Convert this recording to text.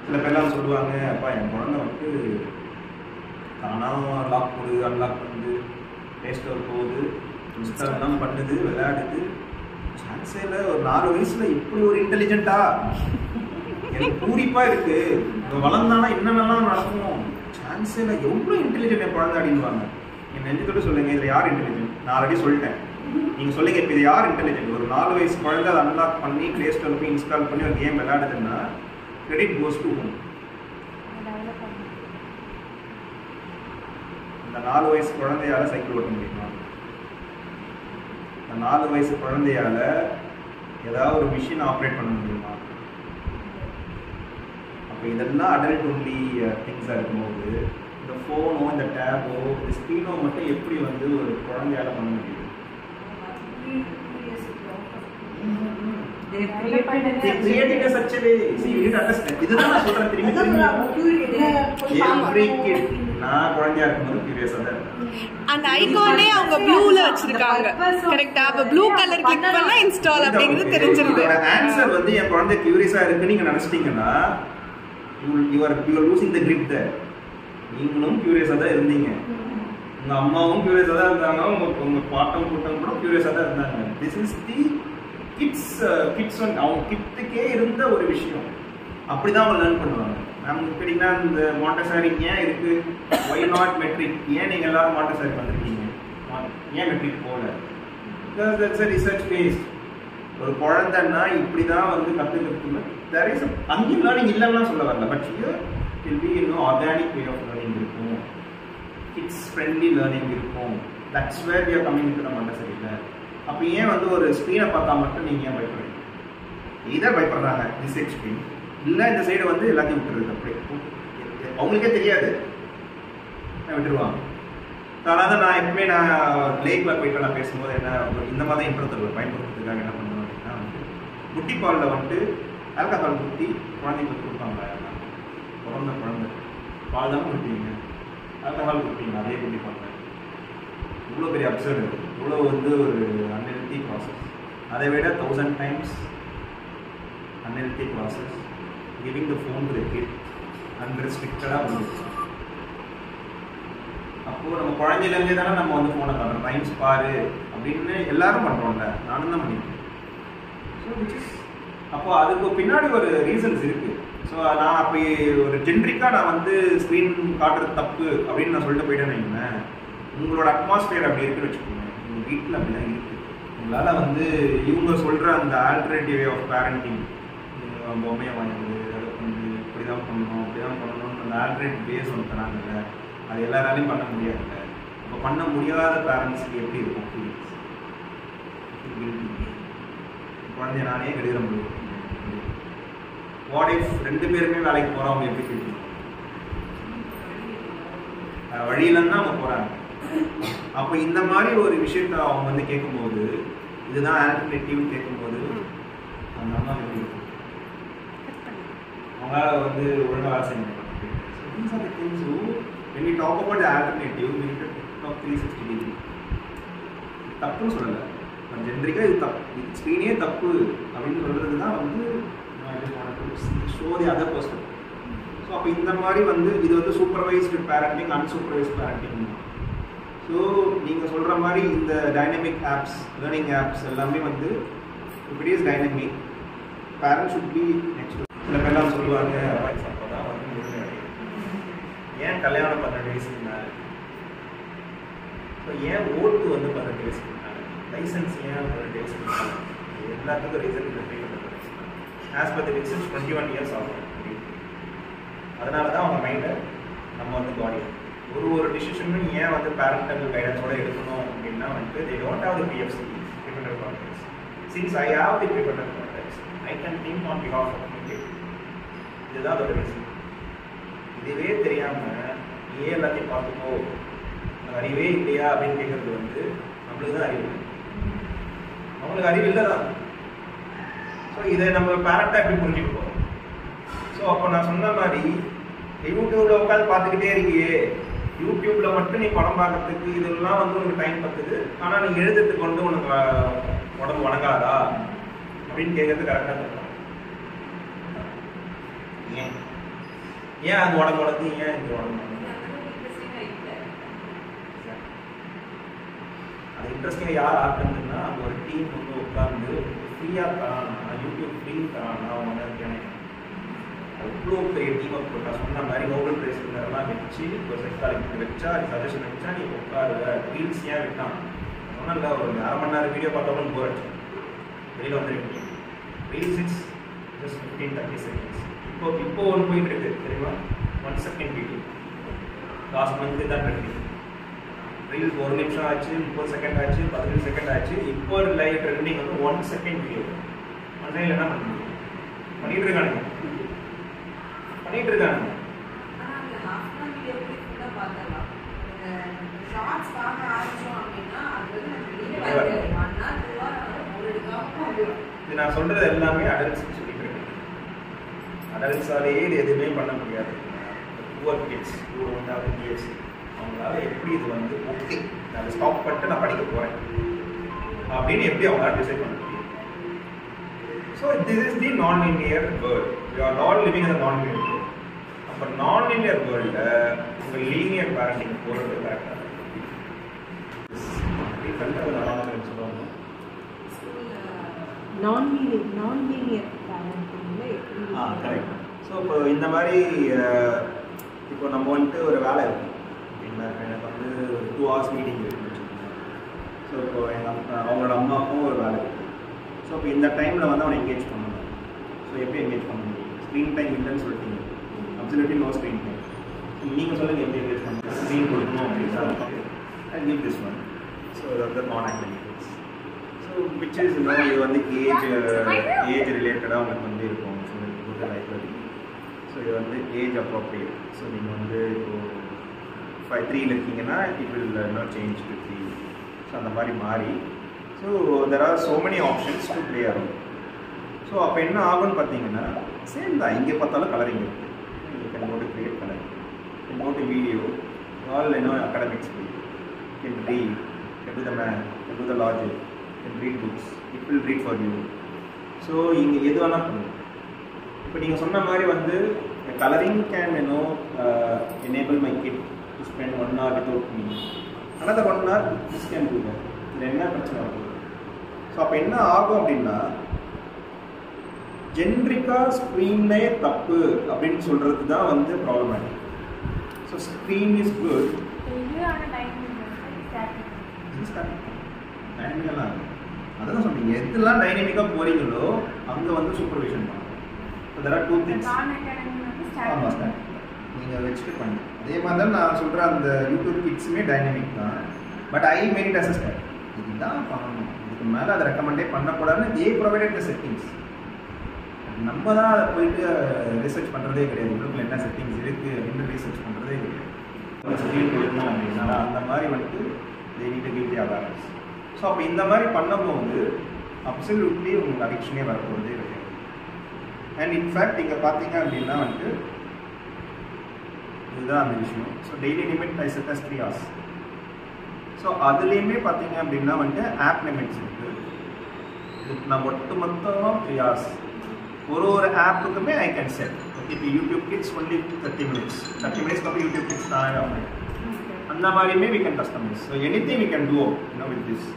சில பேர்லாம் சொல்லுவாங்க, அப்பா என் குழந்தை வந்து தானாக லாக் போடுது, அன்லாக் பண்ணுது, ப்ளே ஸ்டோர் போகுது, இன்ஸ்டால்லாம் பண்ணுது, விளையாடுது. சான்ஸே இல்லை. ஒரு 4 வயசுல இப்படி ஒரு இன்டெலிஜென்ட்டா எனக்கு பூரிப்பா இருக்கு. வளர்ந்தானா என்னென்னலாம் நடக்கும், சான்ஸே இல்லை. எவ்வளோ இன்டெலிஜென்ட் என் குழந்தை அப்படின்வாங்க. என் நெஞ்சத்தோட சொல்லுங்க, இதில் யார் இன்டெலிஜென்ட்? நான் ஆல்ரெடி சொல்லிட்டேன். நீங்கள் சொல்லுங்க, இப்போ இது யார் இன்டெலிஜென்ட்? ஒரு 4 வயசு குழந்தை அதை அன்லாக் பண்ணி ப்ளே ஸ்டோரில் போய் இன்ஸ்டால் பண்ணி ஒரு கேம் விளையாடுதுன்னா கிரெடிட் கோஸ் டு ஹோம். அந்த 4 வயசு குழந்தையால சைக்கிள் ஓட்ட முடியுமா? அந்த 4 வயசு குழந்தையால ஏதாவது ஒரு மிஷின் ஆப்ரேட் பண்ண முடியுமா? அப்போ இதெல்லாம் அடல்ட் ஒன்லி திங்ஸாக இருக்கும்போது இந்த ஃபோனோ இந்த டேபோ இந்த ஸ்க்ரீனோ மட்டும் எப்படி வந்து ஒரு குழந்தையால பண்ண முடியும்? இதுதான் நான் சொல்றேன். நான் குழந்தையா இருக்கும்போது கியூரியஸா தான் அந்த ஐகானே அவங்க ப்ளூல வச்சிருக்காங்க. கரெக்ட்டா? அப்ப ப்ளூ கலர் கிளிக் பண்ணா இன்ஸ்டால் அப்படிங்கிறது தெரிஞ்சிருது. ஆன்சர் வந்து என் குழந்தை கியூரியஸா இருக்கு நீங்க நினைச்சிட்டீங்கன்னா you are losing the grip there. நீங்களும் கியூரியஸா தான் இருந்தீங்க, உங்க அம்மாவும் கியூரியஸா தான் இருந்தாங்க, உங்க பாட்டம் கூட்டம் கூட கியூரியஸா தான் இருந்தாங்க. திஸ் இஸ் தி கிட்ஸ் அவங்க கிட்ஸுக்கே இருந்த ஒரு விஷயம். அப்படிதான் அவங்க லேர்ன் பண்ணுவாங்க. நமக்கு கேட்டீங்கன்னா இந்த மாண்டசாரி ஏன் இருக்கு, ஒய் நாட் மெட்ரிக், ஏன் நீங்க எல்லாரும் மாண்டசாரி வந்திருக்கீங்க, ஏன் மெட்ரிக் போகல? Because that's a research based. ஒரு குழந்தைன்னா இப்படிதான் வந்து கத்துக்கிறது. there is அங்கேயும் லேர்னிங் இல்லைன்னா சொல்ல வரல, but here will be organic way of learning இருக்கும், கிட்ஸ் ஃப்ரெண்ட்லி லேர்னிங் இருக்கும். That's where we are coming to the Montessori. அப்போ ஏன் வந்து ஒரு ஸ்க்ரீனை பார்த்தா மட்டும் நீங்கள் ஏன் பயப்படுறீங்க? இதை பயப்படுறாங்க டிசைட் ஸ்க்ரீன் இல்லை, இந்த சைடு வந்து எல்லாத்தையும் விட்டுருது. அப்படி அவங்களுக்கே தெரியாது, விட்டுருவாங்க. அதனால தான் நான் எப்பவுமே நான் லேக்கில் போயிட்டு நான் பேசும்போது என்ன இந்த மாதிரி தான் இன்ட்ரெஸ்ட் பயன்படுத்துறதுக்காக என்ன பண்ணுவேன் அப்படின்னா வந்து குட்டி பாலில் வந்துட்டு ஆல்கஹால் ஊற்றி குழந்தைங்களுக்கு கொடுப்பாங்க. பிறந்த குழந்தை பால் தான் கொடுப்பீங்க, ஆல்கஹால் கொடுப்பீங்க அதே குட்டி பாலில். இவ்வளோ பெரிய அப்சர்டு, இவ்வளோ வந்து ஒரு அன்ஹெல்தி ப்ராசஸ். அதை விட 1000 times unhealthy process giving the phone to the kid அன்ரெஸ்ட்ரிக்டடாக வந்துருச்சு. அப்போது நம்ம குழந்தையிலேருந்தே தானே நம்ம வந்து ஃபோனை காட்டுறோம், ரைம்ஸ் பாரு அப்படின்னு எல்லாரும் பண்ணுறோம்ல, நானும் தான் பண்ணிட்டேன். ஸோ விச் இஸ் அப்போது அதுக்கு பின்னாடி ஒரு ரீசன்ஸ் இருக்குது. ஸோ நான் அப்போ ஒரு ஜென்ரிக்காக நான் வந்து ஸ்க்ரீன் காட்டுறது தப்பு அப்படின்னு நான் சொல்லிட்டு போயிட்டேன்னு வைங்களேன். உங்களோட அட்மாஸ்பியர் அப்படி இருக்குன்னு வச்சுக்கோங்க, உங்கள் வீட்டில் அப்படி தான் இருக்குது. உங்களால் வந்து இவங்க சொல்கிற அந்த ஆல்டர்னேட்டிவ் வே ஆஃப் பேரண்டிங், பொம்மையை வாங்குறது, அதை வந்து இப்படி தான் பண்ணணும் அப்படி தான் பண்ணணும்னு அந்த ஆல்டர்னேட் வேஸ் ஒன்று தராங்கல்ல, அது எல்லாராலையும் பண்ண முடியாதுல்ல. இப்போ பண்ண முடியாத பேரண்ட்ஸுக்கு எப்படி இருக்கும் ஃபீலிங்ஸ்? குழந்தைய நானே கெடுக்கிற முடியும். வாட் இஃப் 2 பேருமே வேலைக்கு போகிறவங்க எப்படி ஃபீல் பண்ணுவாங்க? வழியிலன்னு தான் அவங்க போகிறாங்க. அப்போ இந்த மாதிரி ஒரு விஷயத்த அவங்க வந்து கேட்கும்போது, இதுதான் ஆல்டர்னேட்டிவ்னு கேட்கும்போது அந்த அம்மா எப்படி இருக்கும்? அவங்களால வந்து ஒழுங்காக வேலை செய்ய முடியும். These are the things who, when we talk about the alternative, we need to talk 360 degree. தப்புன்னு சொல்லலை, ஜென்ரிக்காக இது தப்பு, ஸ்க்ரீனே தப்பு அப்படின்னு சொல்கிறது தான் வந்து show the other person. So அப்போ இந்த மாதிரி வந்து இது வந்து supervised parenting, unsupervised parenting. So நீங்கள் சொல்கிற மாதிரி இந்த டைனமிக் ஆப்ஸ், லேர்னிங் ஆப்ஸ் எல்லாமே வந்து இப்படி is dynamic. Parents should be next. சில பேர்லாம் சொல்லுவாங்க, அப்போ தான் வந்து ஏன் கல்யாணம் 18 வயசுக்கு மேலே, ஸோ ஏன் ஓட்டு வந்து 18 வயசுக்கு மேலே, லைசன்ஸ் ஏன் 18 வயசுக்கு மேலே, எல்லாத்துக்கும் reason as per the research 21 years ஆகும். அதனால தான் அவங்க மைண்டை நம்ம வந்து பாடி ஒரு டிசிஷனும் ஏன் வந்து பேரண்டல் கைடன்ஸோட எடுக்கணும் அப்படின்னா வந்து they don't have the PFC, prefrontal cortex. Since I have the prefrontal cortex, I can think on behalf of my kid. இதுதான் அதோட ரீசன். இதுவே தெரியாமல் நீயே எல்லாத்தையும் பார்த்துக்கோ, அறிவே இல்லையா அப்படின்னு கேட்கறது வந்து நம்மளுக்கு தான் அறிவு, அவங்களுக்கு அறிவு இல்லை தான். ஸோ இதை நம்ம பேரண்டாக எப்படி புரிஞ்சுக்க போகிறோம்? ஸோ அப்போ நான் சொன்ன மாதிரி யூடியூப்ல உட்காந்து பார்த்துக்கிட்டே இருக்கியே, யூடியூப்ல மட்டும் நீ படம் பார்க்கறதுக்கு இதெல்லாம் வந்து உனக்கு டைம் பத்துது, ஆனால் நீ எழுதுறதுக்கு வந்து உனக்கு உடம்பு வணங்காதா அப்படின்னு கேட்கறது கரெக்டாக இருக்கும். ஏன் ஏன் அது உடம்பு ஏன் இது உடம்பு அது இன்ட்ரெஸ்டிங்காக யார் ஆக்குறதுன்னா அங்கே ஒரு டீம் வந்து உட்காந்து ஃப்ரீயாக தரான், யூடியூப் ஃப்ரீ தரான், நான் வந்து இருக்கேன். அவ்வளோ பெரிய டீமை போட்டா சொன்ன மாதிரி நோபல் பிரைஸ் வின்னர்லாம் வச்சு ஒரு சைக்காலஜி வச்சா சஜஷன் வச்சா நீ உட்காருவ. ரீல்ஸ் ஏன் விட்டான் சொன்னல, ஒரு 1/2 மணி நேரம் வீடியோ பார்த்தாலும் போர் அடிச்சு வெளியில் வந்துருக்கு. Reels it's just 15-30 seconds. இப்போ ஒன்று போயிட்டு இருக்கு தெரியுமா, 1 செகண்ட் வீடியோ. லாஸ்ட் மந்த் தான் ட்ரெண்டிங். ரீல்ஸ் 1 நிமிஷம் ஆச்சு, 30 செகண்ட் ஆச்சு, 15 செகண்ட் ஆச்சு. இப்போ ஒரு லைவ் ட்ரெண்டிங் வந்து 1 செகண்ட் வீடியோ. மனுஷன் என்ன பண்ணிட்டு இருக்கானுங்க. இது நான் சொல்றது எல்லாமே அடல்ட்ஸ் சொல்லிட்டு இருக்கேன். அடல்ட்ஸாலேயே இது எதுவுமே பண்ண முடியாது. புவர் கிட்ஸ் அவங்களால எப்படி இது வந்து ஓகே நான் ஸ்டாப் பண்ணிட்டு நான் படிக்க போறேன் அப்படின்னு எப்படி அவங்களால டிசைட் பண்ண முடியும். ஸோ திஸ் இஸ் தி நான் linear world. You are not living in நான் லீனியர் வேர்ல்ட். அப்போ நான் லீனியர் வேர்ல்டில் உங்கள் லீனியர் பேரண்டிங் போகிறது கரெக்டாக சொல்லுவாங்க. கரெக்ட். ஸோ இப்போ இந்த மாதிரி இப்போ நம்ம வந்துட்டு ஒரு வேலை இருக்கும் அப்படின்னா, எனக்கு வந்து 2 hours மீட்டிங் இருக்குன்னு வச்சுக்கோங்க. ஸோ இப்போ அவங்களோட அம்மாவுக்கும் ஒரு வேலை இருக்குது. ஸோ இப்போ இந்த டைமில் வந்து அவனை என்கேஜ் பண்ணணும். ஸோ எப்படி என்கேஜ் பண்ண முடியும்? ஸ்க்ரீன் டைம் இல்லைன்னு சொல்லிட்டீங்க. Absolutely no screen time. நீங்கள் சொல்லுங்கள் எப்படி என்கேஜ் பண்ணணும். ஸ்க்ரீன் கொடுக்கணும் அப்படின்னா I give this one. So அது non activities. So which is இது வந்து ஏஜ் ரிலேட்டடாக உங்களுக்கு வந்து இருக்கும். So library. ஸோ இது வந்து ஏஜ் அப்ரோப்ரியேட். ஸோ நீங்கள் வந்து இப்போ 3 இருக்கீங்கன்னா it will not change to 3. So அந்த மாதிரி மாறி. So there R so many options to play ஆகும். ஸோ அப்போ என்ன ஆகும்னு பார்த்தீங்கன்னா சேம் தான். இங்கே பார்த்தாலும் கலரிங் இருக்குது. You can go to create colour, you can go to video, all academics, you can read, you can do the math, you can do the logic, you can read books, it will read for you. So இங்கே எது வேணால் பண்ணும். இப்போ நீங்கள் சொன்ன மாதிரி வந்து colouring can enable my kid to spend 1 hour without me. another 1 hour this can do that. இதில் என்ன பிரச்சனை வருது? ஸோ அப்போ என்ன ஆகும் அப்படின்னா ஜென்ரிக்காக ஸ்க்ரீனே தப்பு அப்படின்னு சொல்கிறது தான் வந்து problematic. So screen is good. டைனமிக்கெல்லாம் அதான் சொன்னீங்க. எதுலாம் டைனமிக்காக போகிறீங்களோ அங்கே வந்து சூப்பர்விஷன் பண்ணணும். So there are 2 things. ஆமாம் சார், நீங்கள் வச்சுட்டு பண்ணி அதே மாதிரி தான் நான் சொல்கிற அந்த யூடியூப் கிட்ஸுமே டைனமிக் தான். But I made it as a step. இதுதான் பண்ணணும், இதுக்கு மேலே அதை ரெக்கமெண்டே பண்ணக்கூடாதுன்னு தே ப்ரொவைடட் த செட்டிங்ஸ். நம்ம தான் அதை போயிட்டு ரிசர்ச் பண்ணுறதே கிடையாது. யூடியூப்ல என்ன செட்டிங்ஸ் இருக்குது அப்படின்னு ரிசர்ச் பண்ணுறதே கிடையாது. ஸ்க்ரீன் கொடுக்கணும் அப்படின்னா அந்த மாதிரி வந்துட்டு they need to give the awareness. So அப்போ இந்த மாதிரி பண்ணும்போது அப்சல்யூட்லி உங்களுக்கு அடிக்ஷனே வரப்போகிறதே கிடையாது. அண்ட் இன்ஃபேக்ட் இங்கே பார்த்தீங்க அப்படின்னா வந்துட்டு இதுதான் அந்த விஷயம். So daily limit I set as 3 hours. So அதுலேயுமே பார்த்தீங்க அப்படின்னா வந்துட்டு ஆப் லிமிட்ஸ் இருக்குது. இதுக்கு நான் ஒட்டு மொத்தமாக 3 hours ஒரு ஆப்புக்குமே ஐ கேன் செட். ஓகே, இப்போ யூடியூப் கிட்ஸ் ஒன்லி 30 minutes அப்புறம் யூடியூப் கிட்ஸ் தானே ஆகும். அந்த மாதிரியுமே we can customise. So anything we can do with this.